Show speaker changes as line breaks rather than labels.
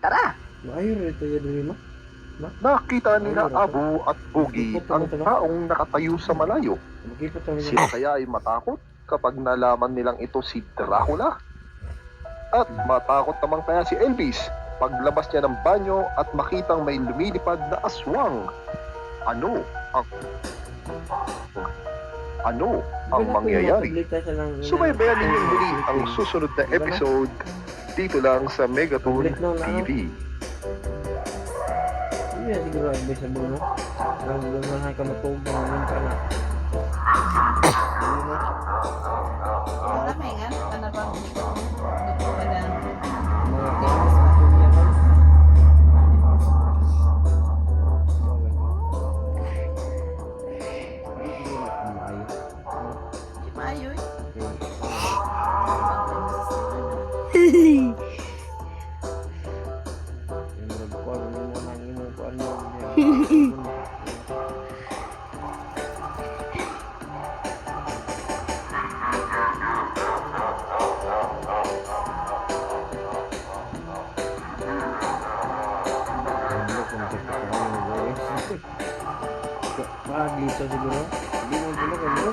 Tara!
Maayo rin ito yan, ma.
Nakita nila Abu at Bugi ang taong nakatayo sa malayo.
Magkipot kami
Sila kaya ay matakot kapag nalaman nilang ito si Dracula? At matakot naman kaya si Elvis paglabas niya ng banyo at makitang may lumilipad na aswang. Ano ang mangyayari? Subaybayan ninyo muli ang susunod na episode dito lang sa Megaton TV.
Iya siguro advice sa buno. Ang lumahan ka matubang ng ka na.
Wala may nga. Ano ba? Wala.
Mga temas na tumiyakan.
Di maayo eh.
Dito siguro. Hindi mo dito ka mo, no?